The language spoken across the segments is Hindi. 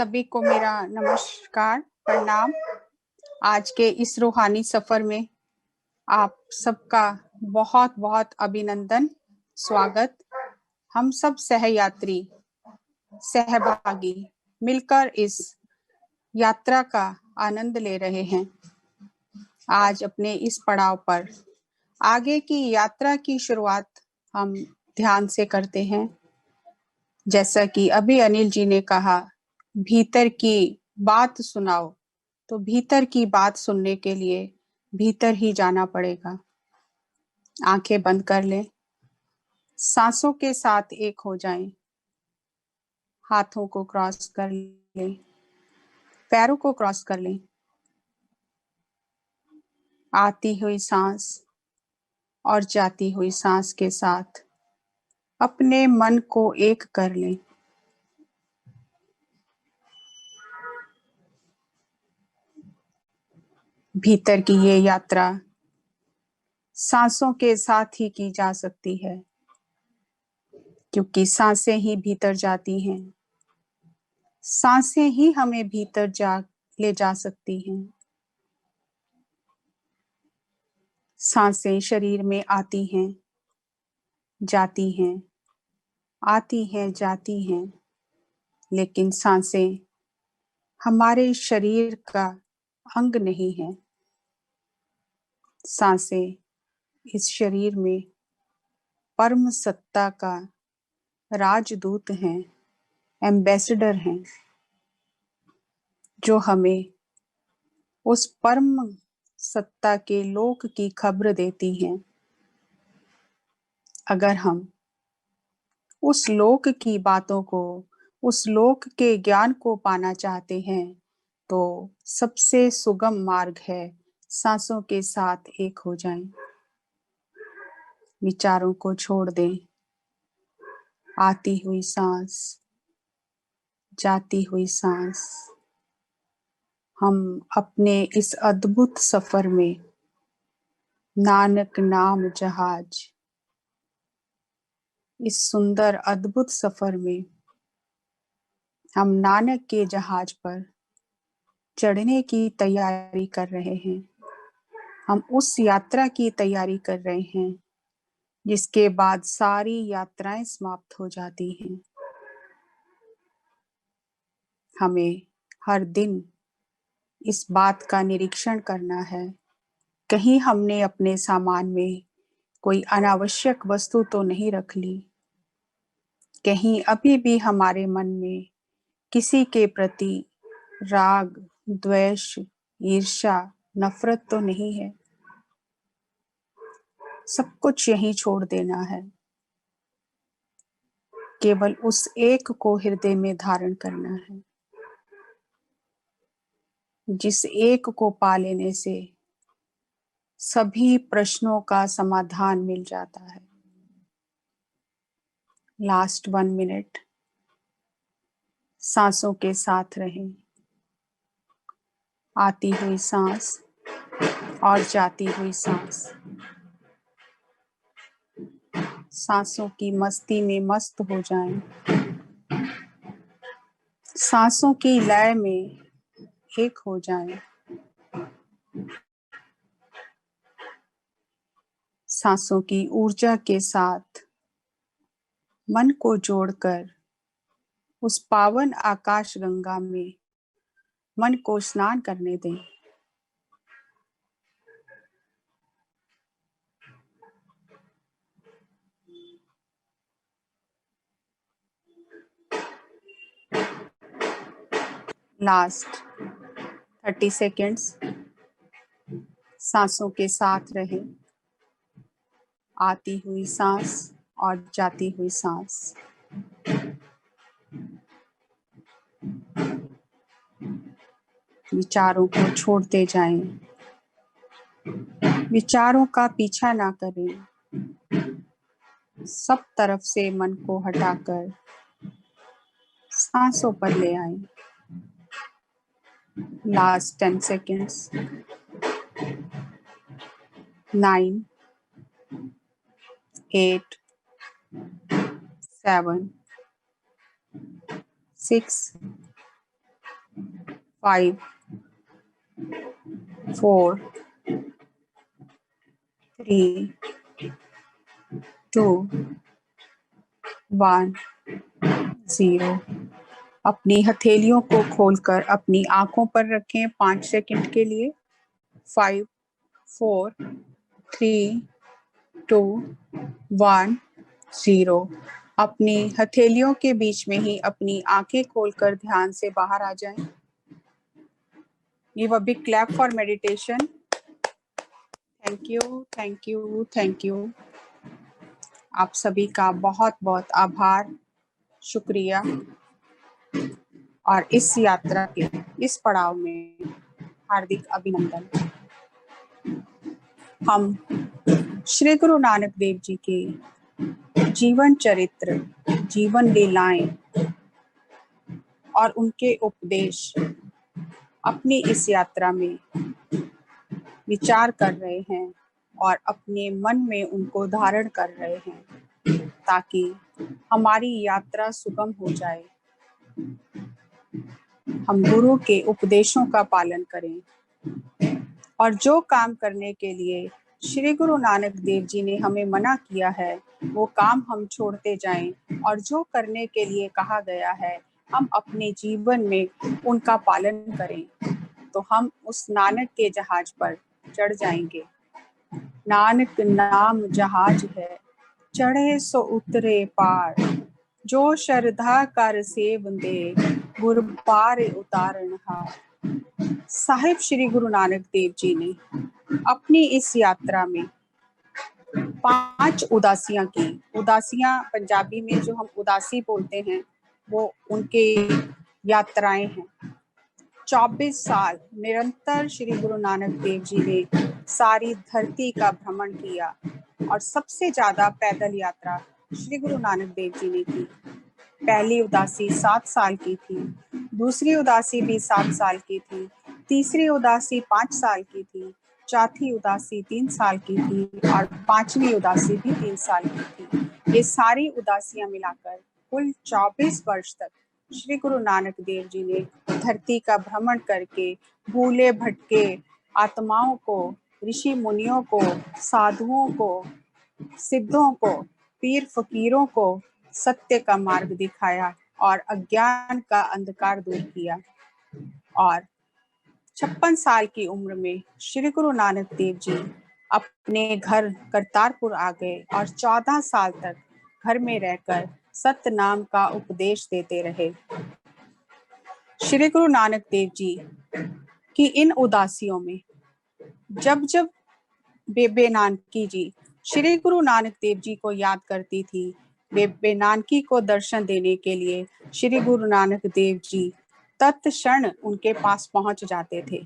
सभी को मेरा नमस्कार, प्रणाम। आज के इस रूहानी सफर में आप सबका बहुत बहुत अभिनंदन, स्वागत। हम सब सहयात्री, सहभागी मिलकर इस यात्रा का आनंद ले रहे हैं। आज अपने इस पड़ाव पर आगे की यात्रा की शुरुआत हम ध्यान से करते हैं। जैसा कि अभी अनिल जी ने कहा, भीतर की बात सुनाओ, तो भीतर की बात सुनने के लिए भीतर ही जाना पड़ेगा। आंखें बंद कर लें, सांसों के साथ एक हो जाएं, हाथों को क्रॉस कर लें, पैरों को क्रॉस कर लें। आती हुई सांस और जाती हुई सांस के साथ अपने मन को एक कर लें। भीतर की ये यात्रा सांसों के साथ ही की जा सकती है, क्योंकि सांसें ही भीतर जाती हैं। सांसें ही हमें भीतर ले जा सकती हैं। सांसें शरीर में आती हैं, जाती हैं, आती हैं, जाती हैं, लेकिन सांसें हमारे शरीर का अंग नहीं है। सांसें इस शरीर में परम सत्ता का राजदूत हैं, एम्बेसडर हैं, जो हमें उस परम सत्ता के लोक की खबर देती हैं। अगर हम उस लोक की बातों को, उस लोक के ज्ञान को पाना चाहते हैं, तो सबसे सुगम मार्ग है सांसों के साथ एक हो जाएं। विचारों को छोड़ दें। आती हुई सांस, जाती हुई सांस। हम अपने इस अद्भुत सफर में नानक नाम जहाज, इस सुंदर अद्भुत सफर में हम नानक के जहाज पर चढ़ने की तैयारी कर रहे हैं। हम उस यात्रा की तैयारी कर रहे हैं जिसके बाद सारी यात्राएं समाप्त हो जाती हैं। हमें हर दिन इस बात का निरीक्षण करना है, कहीं हमने अपने सामान में कोई अनावश्यक वस्तु तो नहीं रख ली। कहीं अभी भी हमारे मन में किसी के प्रति राग, द्वेष, ईर्ष्या, नफरत तो नहीं है। सब कुछ यहीं छोड़ देना है। केवल उस एक को हृदय में धारण करना है, जिस एक को पा लेने से सभी प्रश्नों का समाधान मिल जाता है। लास्ट 1 मिनट सांसों के साथ रहें। आती हुई सांस और जाती हुई सांस। सांसों की मस्ती में मस्त हो जाएं। सांसों की लय में एक हो जाएं। सांसों की ऊर्जा के साथ मन को जोड़कर उस पावन आकाश गंगा में मन को स्नान करने दें। लास्ट 30 सेकेंड्स सांसों के साथ रहें। आती हुई सांस और जाती हुई सांस। विचारों को छोड़ते जाएं। विचारों का पीछा ना करें। सब तरफ से मन को हटाकर सांसों पर ले आए। Last 10 seconds. 9, 8, 7, 6, 5, 4, 3, 2, 1, 0। अपनी हथेलियों को खोलकर अपनी आंखों पर रखें 5 सेकंड के लिए। 5, 4, 3, 2, 1, 0। अपनी हथेलियों के बीच में ही अपनी आंखें खोलकर ध्यान से बाहर आ जाएं। Give a big clap for meditation. Thank you, thank you, thank you. आप सभी का बहुत बहुत आभार, शुक्रिया। और इस यात्रा के इस पड़ाव में हार्दिक अभिनंदन। हम श्री गुरु नानक देव जी के जीवन चरित्र, जीवन लीलाएं और उनके उपदेश अपनी इस यात्रा में विचार कर रहे हैं और अपने मन में उनको धारण कर रहे हैं ताकि हमारी यात्रा सुगम हो जाए। हम गुरु के उपदेशों का पालन करें और जो काम करने के लिए श्री गुरु नानक देव जी ने हमें मना किया है वो काम हम छोड़ते जाएं और जो करने के लिए कहा गया है हम अपने जीवन में उनका पालन करें तो हम उस नानक के जहाज पर चढ़ जाएंगे। नानक नाम जहाज है, चढ़े सो उतरे पार, जो श्रद्धा कर सेव दे, गुर पार उतारन हार। साहिब श्री गुरु नानक देव जी ने अपनी इस यात्रा में 5 उदासियां की। उदासियां पंजाबी में जो हम उदासी बोलते हैं वो उनके यात्राएं हैं। 24 साल निरंतर श्री गुरु नानक देव जी ने सारी धरती का भ्रमण किया और सबसे ज्यादा पैदल यात्रा श्री गुरु नानक देव जी ने की। पहली उदासी 7 साल की थी, दूसरी उदासी भी 7 साल की थी, तीसरी उदासी 5 साल की थी, चौथी उदासी 3 साल की थी और 5वीं उदासी भी 3 साल की थी। ये सारी उदासियां मिलाकर कुल 24 वर्ष तक श्री गुरु नानक देव जी ने धरती का भ्रमण करके भूले भटके आत्माओं को, ऋषि मुनियों को, साधुओं को, सिद्धों को, पीर फकीरों को सत्य का मार्ग दिखाया और अज्ञान का अंधकार दूर किया। और 56 साल की उम्र में श्री गुरु नानक देव जी अपने घर करतारपुर आ गए और 14 साल तक घर में रहकर सत्य नाम का उपदेश देते रहे। श्री गुरु नानक देव जी की इन उदासियों में जब जब बेबे नानकी जी श्री गुरु नानक देव जी को याद करती थी, बेबे नानकी को दर्शन देने के लिए श्री गुरु नानक देव जी तत्क्षण उनके पास पहुंच जाते थे।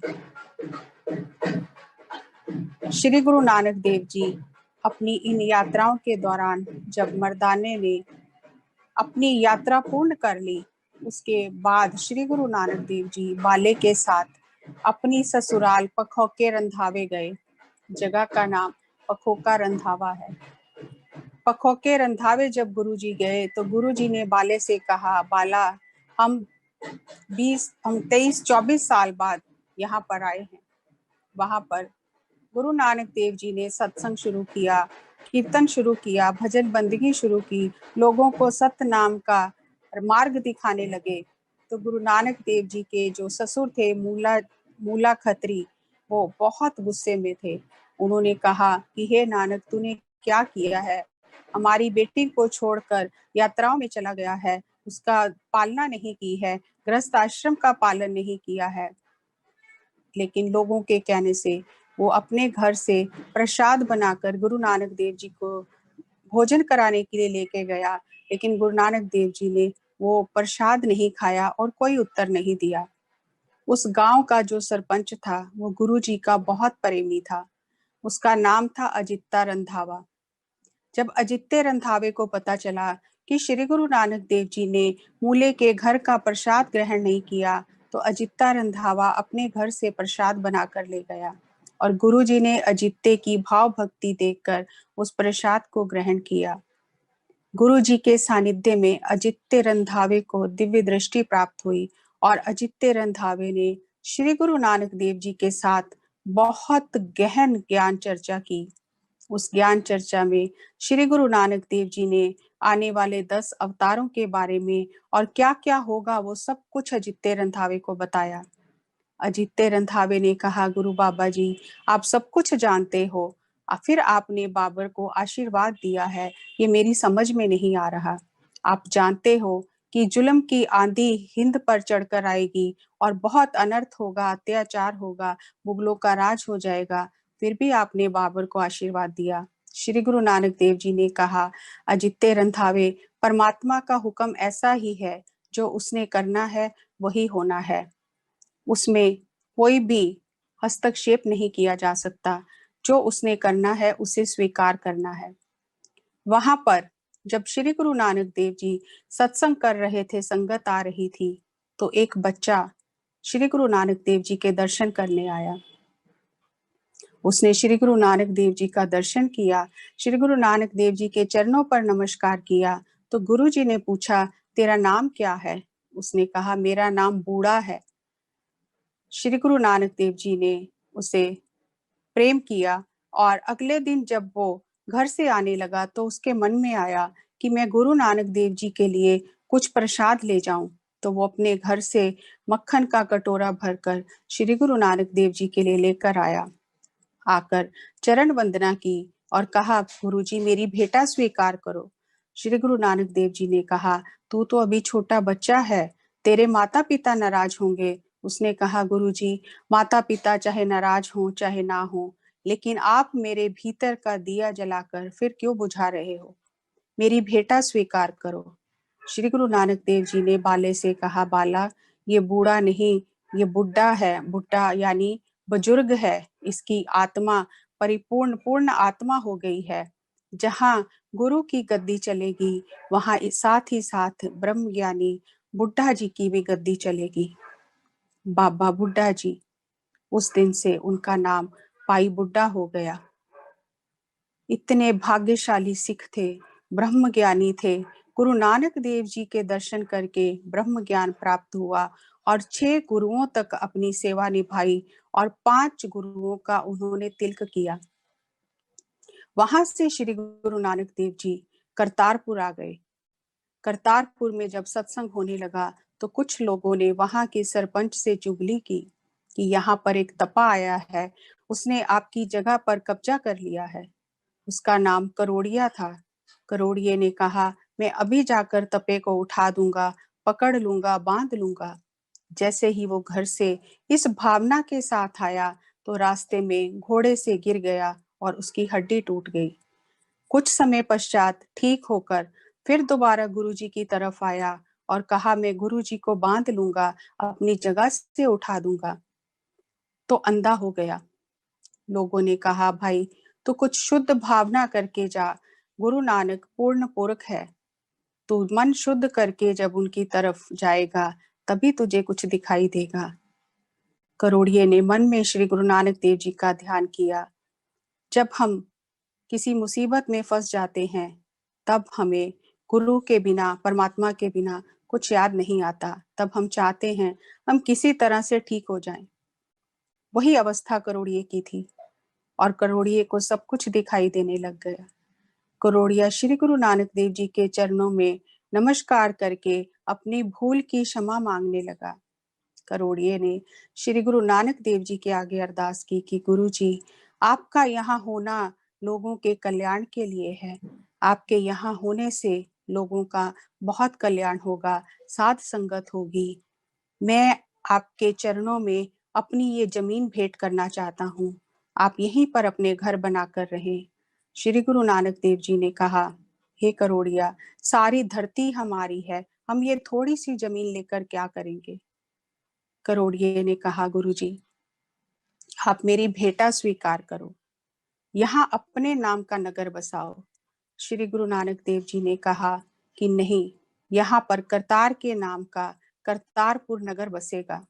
श्री गुरु नानक देव जी अपनी इन यात्राओं के दौरान जब मर्दाने ने अपनी यात्रा पूर्ण कर ली, उसके बाद श्री गुरु नानक देव जी बाले के साथ अपनी ससुराल पखोके रंधावे गए। जगह का नाम पखोका रंधावा है। पखोके रंधावे जब गुरुजी गए तो गुरुजी ने बाले से कहा, बाला हम 23-24 साल बाद यहाँ पर आए हैं। वहां पर गुरु नानक देव जी ने सत्संग शुरू किया, कीर्तन शुरू किया, भजन बंदगी शुरू की, लोगों को सत्य नाम का मार्ग दिखाने लगे। तो गुरु नानक देव जी के जो ससुर थे मूला खत्री, वो बहुत गुस्से में थे। उन्होंने कहा कि हे नानक, तूने क्या किया है? हमारी बेटी को छोड़कर यात्राओं में चला गया है, उसका पालना नहीं की है, गृहस्थ आश्रम का पालन नहीं किया है। लेकिन लोगों के कहने से वो अपने घर से प्रसाद बनाकर गुरु नानक देव जी को भोजन कराने के लिए लेके गया, लेकिन गुरु नानक देव जी ने वो प्रसाद नहीं खाया और कोई उत्तर नहीं दिया। उस गांव का जो सरपंच था वो गुरु जी का बहुत प्रेमी था। उसका नाम था अजित्ता रंधावा। जब अजित्य रंधावे को पता चला कि श्री गुरु नानक देव जी ने मूले के घर का प्रसाद ग्रहण नहीं किया, तो अजित्ता रंधावा अपने घर से प्रसाद बनाकर ले गया और गुरु जी ने अजित्य की भाव भक्ति देखकर उस प्रसाद को ग्रहण किया। गुरु जी के सानिध्य में अजित्य रंधावे को दिव्य दृष्टि प्राप्त हुई और अजित्य रंधावे ने श्री गुरु नानक देव जी के साथ बहुत गहन ज्ञान चर्चा की। उस ज्ञान चर्चा में श्री गुरु नानक देव जी ने आने वाले 10 अवतारों के बारे में और क्या-क्या होगा वो सब कुछ अजित्य रंधावे को बताया। अजित्य रंधावे ने कहा, गुरु बाबा जी, आप सब कुछ जानते हो, फिर आपने बाबर को आशीर्वाद दिया है, ये मेरी समझ में नहीं आ रहा। आप जानते हो कि जुल्म की आंधी हिंद पर चढ़कर आएगी और बहुत अनर्थ होगा, अत्याचार होगा, मुगलों का राज हो जाएगा, फिर भी आपने बाबर को आशीर्वाद दिया। श्री गुरु नानक देव जी ने कहा, अजित्य रंधावे, परमात्मा का हुक्म ऐसा ही है, जो उसने करना है वही होना है, उसमें कोई भी हस्तक्षेप नहीं किया जा सकता, जो उसने करना है उसे स्वीकार करना है। वहां पर जब श्री गुरु नानक देव जी सत्संग कर रहे थे, संगत आ रही थी, तो एक बच्चा श्री गुरु नानक देव जी के दर्शन करने आया। उसने श्री गुरु नानक देव जी का दर्शन किया, श्री गुरु नानक देव जी के चरणों पर नमस्कार किया। तो गुरु जी ने पूछा, तेरा नाम क्या है? उसने कहा, मेरा नाम बूढ़ा है। श्री गुरु नानक देव जी ने उसे प्रेम किया और अगले दिन जब वो घर से आने लगा तो उसके मन में आया कि मैं गुरु नानक देव जी के लिए कुछ प्रसाद ले जाऊं। तो वो अपने घर से मक्खन का कटोरा भरकर श्री गुरु नानक देव जी के लिए लेकर आया। आकर चरण वंदना की और कहा, गुरुजी, मेरी भेंटा स्वीकार करो। श्री गुरु नानक देव जी ने कहा, तू तो अभी छोटा बच्चा है, तेरे माता पिता नाराज होंगे। उसने कहा, गुरुजी, माता पिता चाहे नाराज हो चाहे ना हो, लेकिन आप मेरे भीतर का दिया जलाकर फिर क्यों बुझा रहे हो? मेरी भेंटा स्वीकार करो। श्री गुरु नानक देव जी ने बाले से कहा, बाला, ये बूढ़ा नहीं, ये बुड्ढा है। बुड्ढा यानी बुजुर्ग है। इसकी आत्मा परिपूर्ण पूर्ण आत्मा हो गई है। जहां गुरु की गद्दी चलेगी, वहां साथ ही साथ ब्रह्म ज्ञानी बुड्ढा जी की भी गद्दी चलेगी। बाबा बुड्ढा जी, उस दिन से उनका नाम पाई बुड्ढा हो गया। इतने भाग्यशाली सिख थे, ब्रह्म ज्ञानी थे। गुरु नानक देव जी के दर्शन करके ब्रह्म ज्ञान प्राप्त हुआ और 6 गुरुओं तक अपनी सेवा निभाई और 5 गुरुओं का उन्होंने तिलक किया। वहां से श्री गुरु नानक देव जी करतारपुर आ गए। करतारपुर में जब सत्संग होने लगा तो कुछ लोगों ने वहां के सरपंच से चुगली की कि यहाँ पर एक तपा आया है, उसने आपकी जगह पर कब्जा कर लिया है। उसका नाम करोड़िया था। करोड़िये ने कहा, मैं अभी जाकर तपे को उठा दूंगा, पकड़ लूंगा, बांध लूंगा। जैसे ही वो घर से इस भावना के साथ आया तो रास्ते में घोड़े से गिर गया और उसकी हड्डी टूट गई। कुछ समय पश्चात ठीक होकर फिर दोबारा गुरुजी की तरफ आया और कहा, मैं गुरुजी को बांध लूंगा, अपनी जगह से उठा दूंगा। तो अंधा हो गया। लोगों ने कहा, भाई तू कुछ शुद्ध भावना करके जा, गुरु नानक पूर्ण पुरख है, तू मन शुद्ध करके जब उनकी तरफ जाएगा तभी तुझे कुछ दिखाई देगा। करोड़िये ने मन में श्री गुरु नानक देव जी का ध्यान किया। जब हम किसी मुसीबत में फंस जाते हैं तब हमें गुरु के बिना, परमात्मा के बिना कुछ याद नहीं आता। तब हम चाहते हैं हम किसी तरह से ठीक हो जाएं। वही अवस्था करोड़िये की थी और करोड़िये को सब कुछ दिखाई देने लग गया। करोड़िया श्री गुरु नानक देव जी के चरणों में नमस्कार करके अपनी भूल की क्षमा मांगने लगा। करोड़िये ने श्री गुरु नानक देव जी के आगे अरदास की कि गुरु जी, आपका यहाँ होना लोगों के कल्याण के लिए है। आपके यहाँ होने से लोगों का बहुत कल्याण होगा, साध संगत होगी। मैं आपके चरणों में अपनी ये जमीन भेंट करना चाहता हूँ। आप यहीं पर अपने घर बनाकर रहें। श्री गुरु नानक देव जी ने कहा, हे करोड़िया, सारी धरती हमारी है, हम ये थोड़ी सी जमीन लेकर क्या करेंगे? करोड़िये ने कहा, गुरुजी, आप मेरी भेंटा स्वीकार करो, यहाँ अपने नाम का नगर बसाओ। श्री गुरु नानक देव जी ने कहा कि नहीं, यहाँ पर करतार के नाम का करतारपुर नगर बसेगा।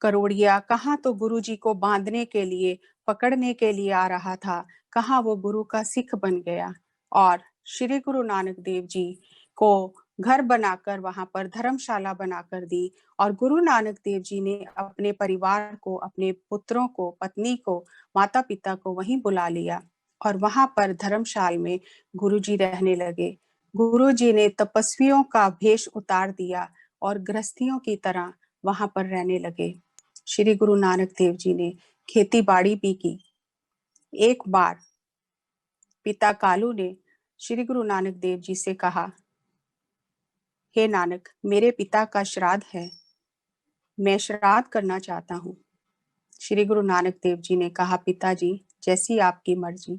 करोड़िया कहाँ तो गुरु जी को बांधने के लिए, पकड़ने के लिए आ रहा था, कहाँ वो गुरु का सिख बन गया और श्री गुरु नानक देव जी को घर बनाकर वहां पर धर्मशाला बनाकर दी और गुरु नानक देव जी ने अपने परिवार को, अपने पुत्रों को, पत्नी को, माता पिता को वहीं बुला लिया और वहां पर धर्मशाला में गुरु जी रहने लगे। गुरु जी ने तपस्वियों का भेष उतार दिया और गृहस्थियों की तरह वहां पर रहने लगे। श्री गुरु नानक देव जी ने खेती बाड़ी भी की। एक बार पिता कालू ने श्री गुरु नानक देव जी से कहा, हे नानक, मेरे पिता का श्राद्ध है, मैं श्राद्ध करना चाहता हूँ। श्री गुरु नानक देव जी ने कहा, पिताजी जैसी आपकी मर्जी।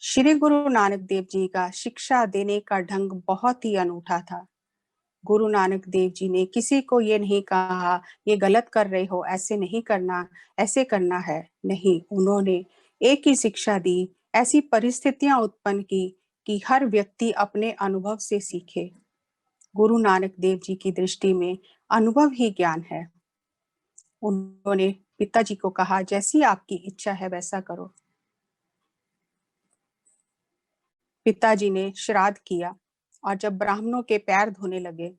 श्री गुरु नानक देव जी का शिक्षा देने का ढंग बहुत ही अनूठा था। गुरु नानक देव जी ने किसी को ये नहीं कहा ये गलत कर रहे हो, ऐसे नहीं करना, ऐसे करना है, नहीं। उन्होंने एक ही शिक्षा दी, ऐसी परिस्थितियां उत्पन्न की कि हर व्यक्ति अपने अनुभव से सीखे। गुरु नानक देव जी की दृष्टि में अनुभव ही ज्ञान है। उन्होंने पिताजी को कहा, जैसी आपकी इच्छा है वैसा करो। पिताजी ने श्राद्ध किया और जब ब्राह्मणों के पैर धोने लगे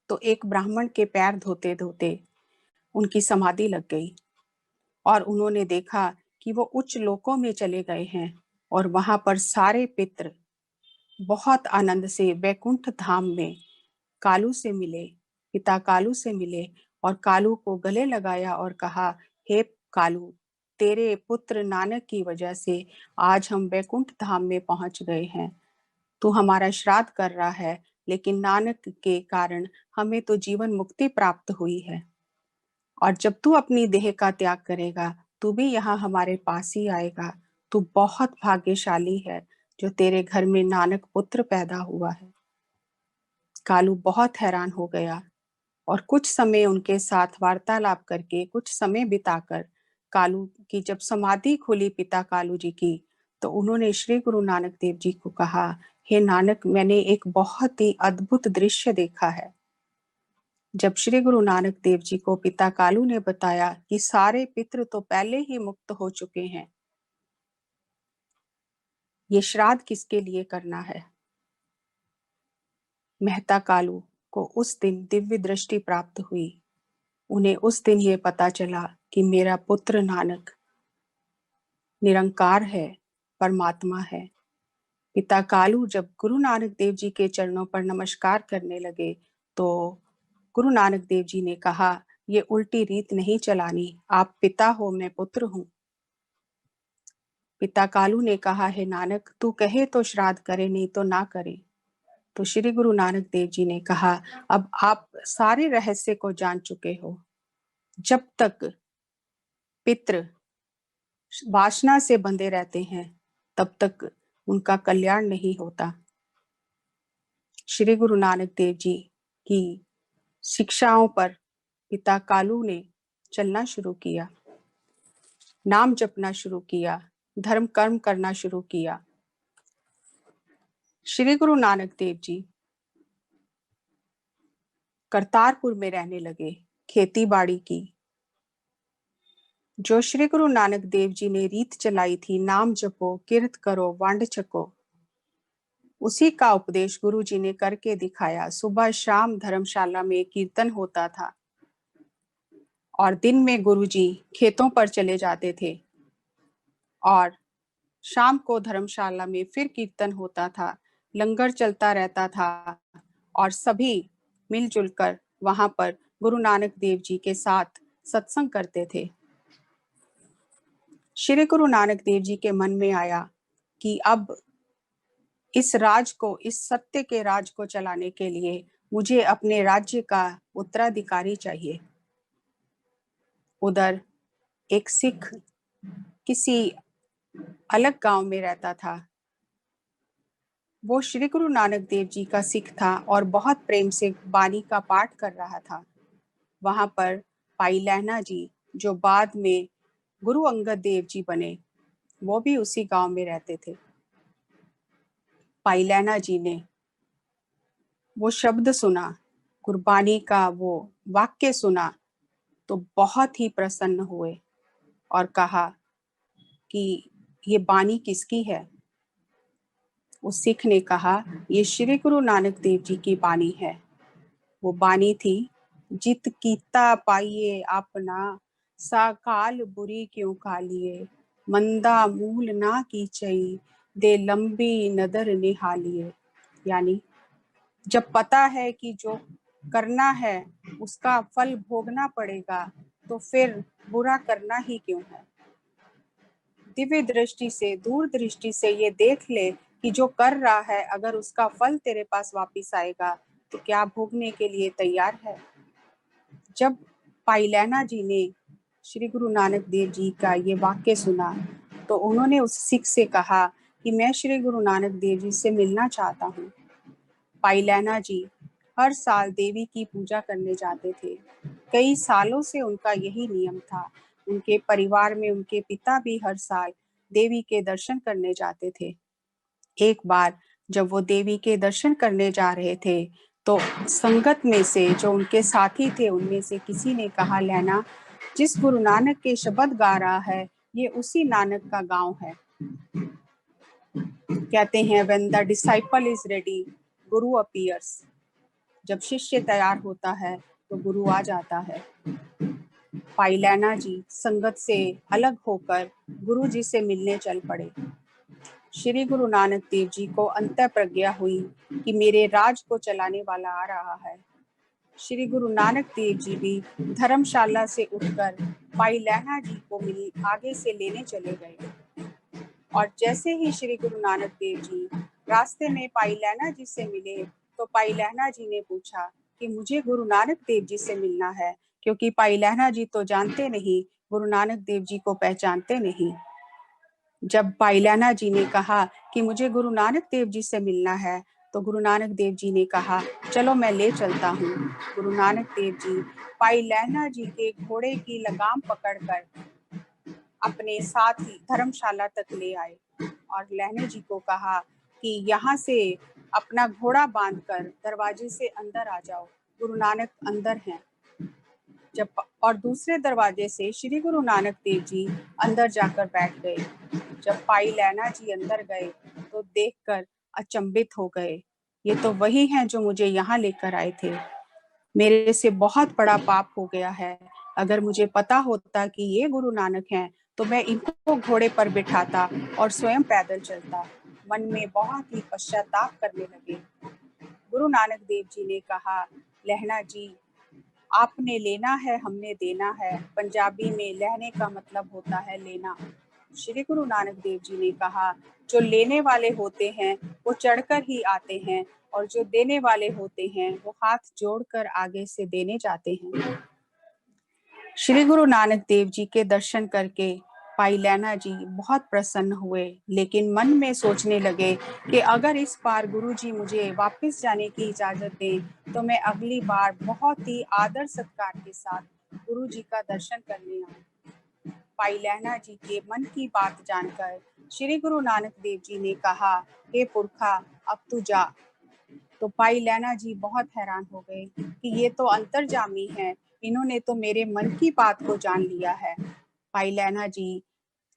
तो एक ब्राह्मण के पैर धोते धोते उनकी समाधि लग गई और उन्होंने देखा कि वो उच्च लोकों में चले गए हैं और वहां पर सारे पितृ बहुत आनंद से वैकुंठ धाम में कालू से मिले, पिता कालू से मिले और कालू को गले लगाया और कहा, हे कालू, तेरे पुत्र नानक की वजह से आज हम वैकुंठ धाम में पहुंच गए हैं। तू हमारा श्राद्ध कर रहा है, लेकिन नानक के कारण हमें तो जीवन मुक्ति प्राप्त हुई है और जब तू अपनी देह का त्याग करेगा तू भी यहाँ हमारे पास ही आएगा। तू बहुत भाग्यशाली है जो तेरे घर में नानक पुत्र पैदा हुआ है। कालू बहुत हैरान हो गया और कुछ समय उनके साथ वार्तालाप करके, कुछ समय बिताकर कालू की जब समाधि खुली पिता कालू जी की, तो उन्होंने श्री गुरु नानक देव जी को कहा, हे नानक, मैंने एक बहुत ही अद्भुत दृश्य देखा है। जब श्री गुरु नानक देव जी को पिता कालू ने बताया कि सारे पितृ तो पहले ही मुक्त हो चुके हैं, ये श्राद्ध किसके लिए करना है। मेहता कालू को उस दिन दिव्य दृष्टि प्राप्त हुई। उन्हें उस दिन ये पता चला कि मेरा पुत्र नानक निरंकार है, परमात्मा है। पिता कालू जब गुरु नानक देव जी के चरणों पर नमस्कार करने लगे तो गुरु नानक देव जी ने कहा, ये उल्टी रीत नहीं चलानी, आप पिता हो, मैं पुत्र हूं। पिता कालू ने कहा, हे नानक, तू कहे तो श्राद्ध करे, नहीं तो ना करे। तो श्री गुरु नानक देव जी ने कहा, अब आप सारे रहस्य को जान चुके हो। जब तक पितृ वासना से बंधे रहते हैं तब तक उनका कल्याण नहीं होता। श्री गुरु नानक देव जी की शिक्षाओं पर पिता कालू ने चलना शुरू किया, नाम जपना शुरू किया, धर्म कर्म करना शुरू किया। श्री गुरु नानक देव जी करतारपुर में रहने लगे, खेती बाड़ी की। जो श्री गुरु नानक देव जी ने रीत चलाई थी, नाम जपो, किरत करो, वांड छको, उसी का उपदेश गुरु जी ने करके दिखाया। सुबह शाम धर्मशाला में कीर्तन होता था और दिन में गुरु जी खेतों पर चले जाते थे और शाम को धर्मशाला में फिर कीर्तन होता था, लंगर चलता रहता था और सभी मिलजुल कर वहां पर गुरु नानक देव जी के साथ सत्संग करते थे। श्री गुरु नानक देव जी के मन में आया कि अब इस राज को, इस सत्य के राज को चलाने के लिए मुझे अपने राज्य का उत्तराधिकारी चाहिए। उधर एक सिख किसी अलग गांव में रहता था। वो श्री गुरु नानक देव जी का सिख था और बहुत प्रेम से बानी का पाठ कर रहा था। वहां पर पाई लहना जी, जो बाद में गुरु अंगद देव जी बने, वो भी उसी गांव में रहते थे। पाई लहना जी ने वो शब्द सुना, गुरबानी का वो वाक्य सुना तो बहुत ही प्रसन्न हुए और कहा कि ये बानी किसकी है। उस सिख ने कहा, ये श्री गुरु नानक देव जी की बानी है। वो बानी थी, जित कीता पाइए अपना, साकाल बुरी क्यों कालिए, मंदा मूल ना कीचई, दे लंबी नदर निहालिए। यानी जब पता है कि जो करना है उसका फल भोगना पड़ेगा, तो फिर बुरा करना ही क्यों है। दिव्य दृष्टि से, दूर दृष्टि से ये देख ले कि जो कर रहा है, अगर उसका फल तेरे पास वापिस आएगा तो क्या भोगने के लिए तैयार है। जब पाई लैना जी ने श्री गुरु नानक देव जी का ये वाक्य सुना तो उन्होंने उस सिख से कहा कि मैं श्री गुरु नानक देव जी से मिलना चाहता हूँ। पाई लैना जी हर साल देवी की पूजा करने जाते थे। कई सालों से उनका यही नियम था। उनके परिवार में उनके पिता भी हर साल देवी के दर्शन करने जाते थे। एक बार जब वो देवी के दर्शन करने जा रहे थे तो संगत में से जो उनके साथी थे उनमें से किसी ने कहा, लैना, जिस गुरु नानक के शब्द गा रहा है ये उसी नानक का गांव है। कहते हैं, when the disciple is ready Guru appears. जब शिष्य तैयार होता है तो गुरु आ जाता है। पाई लैना जी संगत से अलग होकर गुरु जी से मिलने चल पड़े। श्री गुरु नानक देव जी को अंतः प्रज्ञा हुई कि मेरे राज को चलाने वाला आ रहा है। श्री गुरु नानक देव जी भी धर्मशाला से उठकर पाई लैना जी को आगे से लेने चले गए। और जैसे ही श्री गुरु नानक देव जी रास्ते में पाई लैना जी से मिले तो पाई लैना जी ने पूछा कि मुझे गुरु नानक देव जी से मिलना है, क्योंकि पाई लैना जी तो जानते नहीं, गुरु नानक देव जी को पहचानते नहीं। जब पाई लैना जी ने कहा कि मुझे गुरु नानक देव जी से मिलना है तो गुरु नानक देव जी ने कहा, चलो मैं ले चलता हूँ। गुरु नानक देव जी पाई लैना जी के घोड़े की लगाम पकड़कर अपने साथ ही धर्मशाला तक ले आए और लैना जी को कहा कि यहाँ से अपना घोड़ा बांधकर दरवाजे से अंदर आ जाओ, गुरु नानक अंदर हैं। जब और दूसरे दरवाजे से श्री गुरु नानक देव जी अंदर जाकर बैठ गए। जब पाई लैना जी अंदर गए तो देखकर अचंभित हो गए, ये तो वही हैं जो मुझे यहाँ लेकर आए थे। मेरे से बहुत बड़ा पाप हो गया है। अगर मुझे पता होता कि ये गुरु नानक हैं तो मैं इनको घोड़े पर बिठाता और स्वयं पैदल चलता। मन में बहुत ही पश्चाताप करने लगे। गुरु नानक देव जी ने कहा, लहना जी, आपने लेना है, हमने देना है। पंजाबी में लहने का मतलब होता है लेना। श्री गुरु नानक देव जी ने कहा, जो लेने वाले होते हैं वो चढ़कर ही आते हैं और जो देने वाले होते हैं वो हाथ जोड़कर आगे से देने जाते हैं। श्री गुरु नानक देव जी के दर्शन करके पाई लैना जी बहुत प्रसन्न हुए, लेकिन मन में सोचने लगे कि अगर इस बार गुरु जी मुझे वापस जाने की इजाजत दें तो मैं अगली बार बहुत ही आदर सत्कार के साथ गुरु जी का दर्शन करने आऊं। पाई लैना जी के मन की बात जानकर श्री गुरु नानक देव जी ने कहा, हे पुरखा, अब तू जा। तो पाई लैना जी बहुत हैरान हो गए कि ये तो अंतर्जामी है, इन्होंने तो मेरे मन की बात को जान लिया है। पाई लैना जी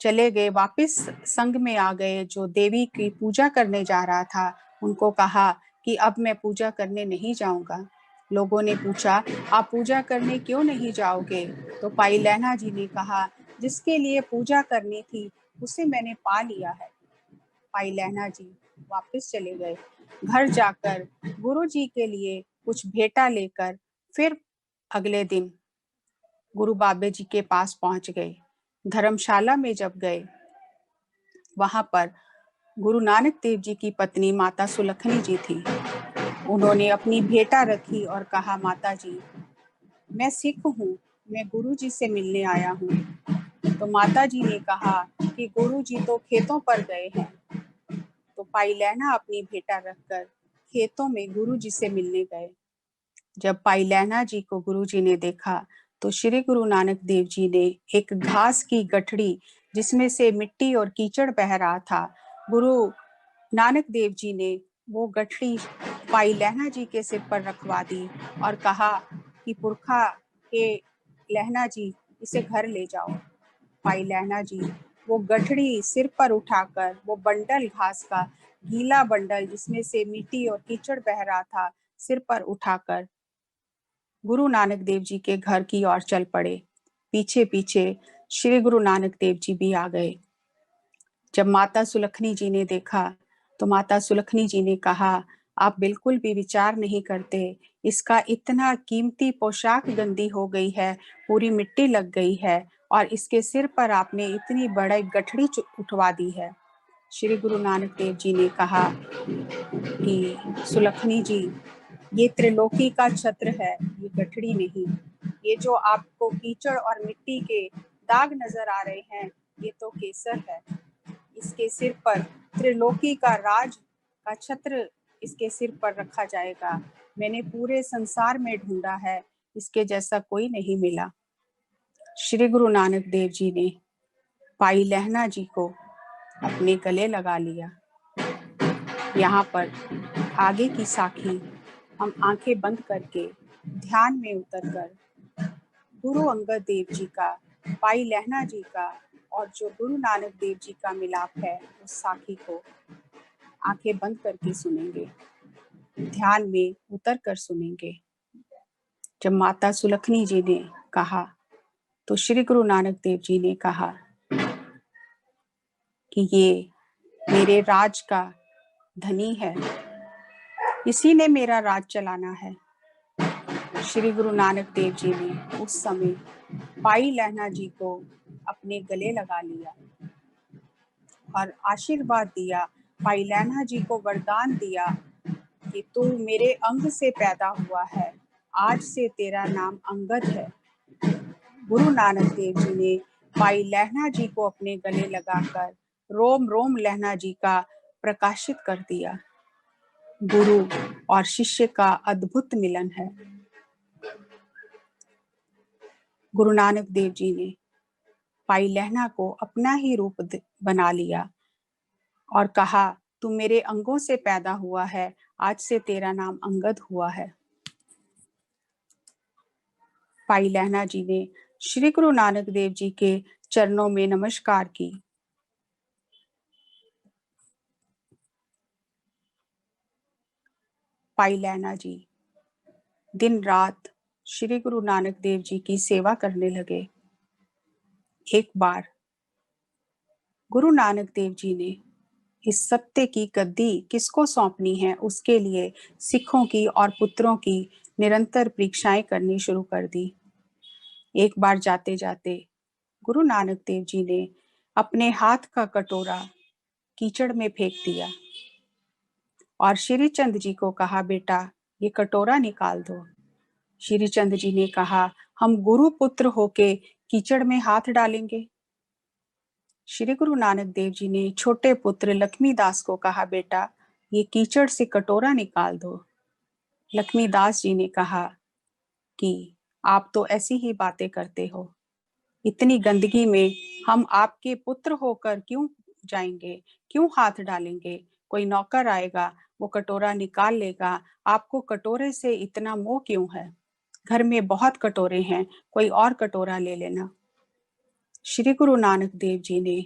चले गए, वापस संग में आ गए। जो देवी की पूजा करने जा रहा था उनको कहा कि अब मैं पूजा करने नहीं जाऊंगा। लोगों ने पूछा, आप पूजा करने क्यों नहीं जाओगे? तो पाई लैना जी ने कहा, जिसके लिए पूजा करनी थी उसे मैंने पा लिया है। पाई लैना जी वापस चले गए। घर जाकर गुरु जी के लिए कुछ भेंटा लेकर फिर अगले दिन गुरु बाबे जी के पास पहुंच गए। धर्मशाला में जब गए, वहां पर गुरु नानक देव जी की पत्नी माता सुलखनी जी थी। उन्होंने अपनी भेंटा रखी और कहा, माता जी, मैं सिख हूँ, मैं गुरु जी से मिलने आया हूँ। तो माता जी ने कहा कि गुरु जी तो खेतों पर गए हैं। तो पाई लैना अपनी भेंटा रखकर खेतों में गुरु जी से मिलने गए। जब पाई लैना जी को गुरु जी ने देखा तो श्री गुरु नानक देव जी ने एक घास की गठड़ी जिसमें से मिट्टी और कीचड़ बह रहा था, गुरु नानक देव जी ने वो गठड़ी पाई लैना जी के सिर पर रखवा दी और कहा कि पुरखा, के लहना जी, इसे घर ले जाओ। पाई लैना जी वो गठड़ी सिर पर उठाकर वो बंडल घास का, गीला बंडल जिसमें से मिट्टी और कीचड़ बह रहा था, सिर पर उठाकर गुरु नानक देव जी के घर की ओर चल पड़े। पीछे पीछे श्री गुरु नानक देव जी भी आ गए। जब माता सुलखनी जी ने देखा तो माता सुलखनी जी ने कहा, आप बिल्कुल भी विचार नहीं करते, इसका इतना कीमती पोशाक गंदी हो गई है, पूरी मिट्टी लग गई है और इसके सिर पर आपने इतनी बड़ी गठड़ी उठवा दी है। श्री गुरु नानक देव जी ने कहा कि सुलखनी जी, ये त्रिलोकी का छत्र है, ये गठड़ी नहीं। ये जो आपको कीचड़ और मिट्टी के दाग नजर आ रहे हैं, ये तो केसर है। इसके सिर पर त्रिलोकी का राज का छत्र इसके सिर पर रखा जाएगा। मैंने पूरे संसार में ढूंढा है, इसके जैसा कोई नहीं मिला। श्री गुरु नानक देव जी ने पाई लहना जी को अपने गले लगा लिया। यहाँ पर आगे की साखी हम आंखें बंद करके ध्यान में उतरकर गुरु अंगद देव जी का, पाई लहना जी का और जो गुरु नानक देव जी का मिलाप है, उस साखी को आंखें बंद करके सुनेंगे, ध्यान में उतर कर सुनेंगे। जब माता सुलखनी जी ने कहा तो श्री गुरु नानक देव जी ने कहा कि ये मेरे राज का धनी है, इसी ने मेरा राज चलाना है। श्री गुरु नानक देव जी ने उस समय पाई लहना जी को अपने गले लगा लिया और आशीर्वाद दिया। पाई लहना जी को वरदान दिया कि तू मेरे अंग से पैदा हुआ है, आज से तेरा नाम अंगद है। गुरु नानक देव जी ने पाई लहना जी को अपने गले लगाकर रोम रोम लहना जी का प्रकाशित कर दिया। गुरु और शिष्य का अद्भुत मिलन है। गुरु नानक देव जी ने पाई लहना को अपना ही रूप बना लिया और कहा, तू मेरे अंगों से पैदा हुआ है, आज से तेरा नाम अंगद हुआ है। पाई लहना जी ने श्री गुरु नानक देव जी के चरणों में नमस्कार की। पाई लहना जी दिन रात श्री गुरु नानक देव जी की सेवा करने लगे। एक बार गुरु नानक देव जी ने इस सत्य की गद्दी किसको सौंपनी है, उसके लिए सिखों की और पुत्रों की निरंतर परीक्षाएं करनी शुरू कर दी। एक बार जाते जाते गुरु नानक देव जी ने अपने हाथ का कटोरा कीचड़ में फेंक दिया और श्री चंद जी को कहा, बेटा ये कटोरा निकाल दो। श्री चंद जी ने कहा, हम गुरु पुत्र होके कीचड़ में हाथ डालेंगे। श्री गुरु नानक देव जी ने छोटे पुत्र लक्ष्मी दास को कहा, बेटा ये कीचड़ से कटोरा निकाल दो। लक्ष्मी दास जी ने कहा कि आप तो ऐसी ही बातें करते हो, इतनी गंदगी में हम आपके पुत्र होकर क्यों जाएंगे, क्यों हाथ डालेंगे। कोई नौकर आएगा, वो कटोरा निकाल लेगा, आपको कटोरे से इतना मोह क्यों है। घर में बहुत कटोरे हैं, कोई और कटोरा ले लेना। श्री गुरु नानक देव जी ने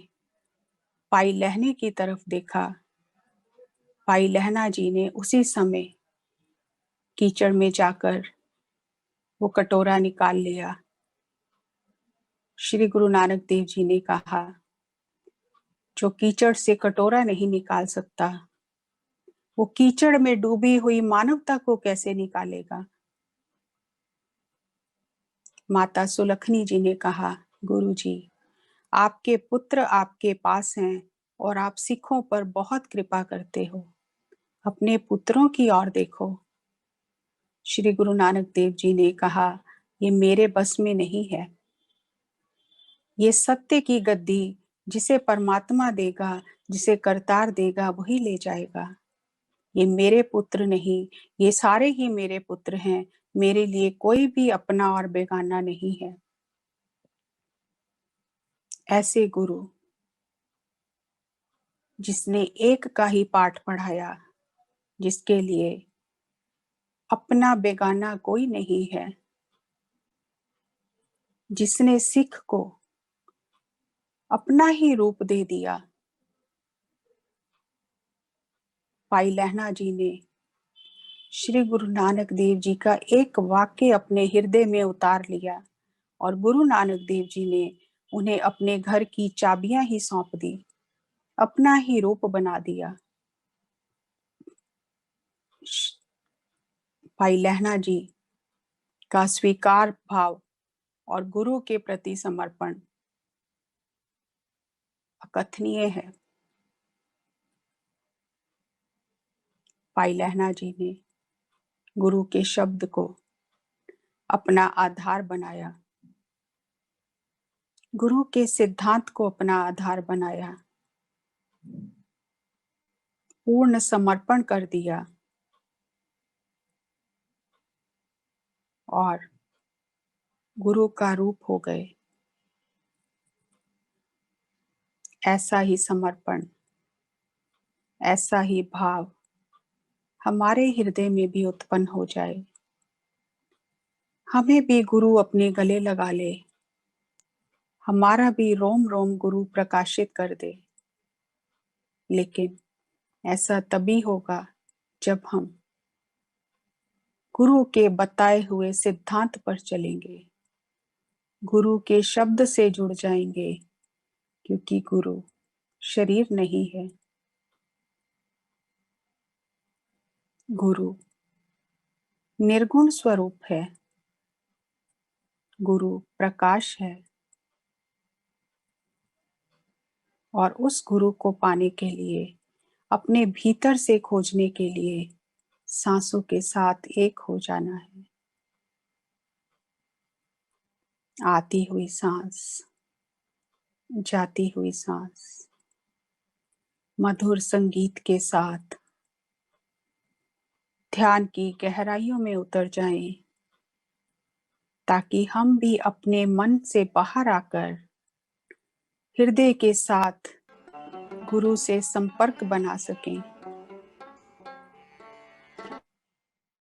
पाई लहने की तरफ देखा। पाई लहना जी ने उसी समय कीचड़ में जाकर वो कटोरा निकाल लिया। श्री गुरु नानक देव जी ने कहा, जो कीचड़ से कटोरा नहीं निकाल सकता, वो कीचड़ में डूबी हुई मानवता को कैसे निकालेगा। माता सुलखनी जी ने कहा, गुरु जी आपके पुत्र आपके पास हैं और आप सिखों पर बहुत कृपा करते हो, अपने पुत्रों की ओर देखो। श्री गुरु नानक देव जी ने कहा, ये मेरे बस में नहीं है। ये सत्य की गद्दी जिसे परमात्मा देगा, जिसे करतार देगा, वही ले जाएगा। ये मेरे पुत्र नहीं, ये सारे ही मेरे पुत्र हैं। मेरे लिए कोई भी अपना और बेगाना नहीं है। ऐसे गुरु जिसने एक का ही पाठ पढ़ाया, जिसके लिए अपना बेगाना कोई नहीं है, जिसने सिख को अपना ही रूप दे दिया। भाई लहना जी ने श्री गुरु नानक देव जी का एक वाक्य अपने हृदय में उतार लिया और गुरु नानक देव जी ने उन्हें अपने घर की चाबियां ही सौंप दी, अपना ही रूप बना दिया। भाई लहना जी का स्वीकार भाव और गुरु के प्रति समर्पण अकथनीय है। भाई लहना जी ने गुरु के शब्द को अपना आधार बनाया, गुरु के सिद्धांत को अपना आधार बनाया, पूर्ण समर्पण कर दिया और गुरु का रूप हो गए। ऐसा ही समर्पण, ऐसा ही भाव हमारे हृदय में भी उत्पन्न हो जाए। हमें भी गुरु अपने गले लगा ले, हमारा भी रोम रोम गुरु प्रकाशित कर दे। लेकिन ऐसा तभी होगा जब हम गुरु के बताए हुए सिद्धांत पर चलेंगे, गुरु के शब्द से जुड़ जाएंगे, क्योंकि गुरु शरीर नहीं है। गुरु निर्गुण स्वरूप है, गुरु प्रकाश है और उस गुरु को पाने के लिए, अपने भीतर से खोजने के लिए सांसों के साथ एक हो जाना है। आती हुई सांस, जाती हुई सांस, मधुर संगीत के साथ ध्यान की गहराइयों में उतर जाएं, ताकि हम भी अपने मन से बाहर आकर हृदय के साथ गुरु से संपर्क बना सकें।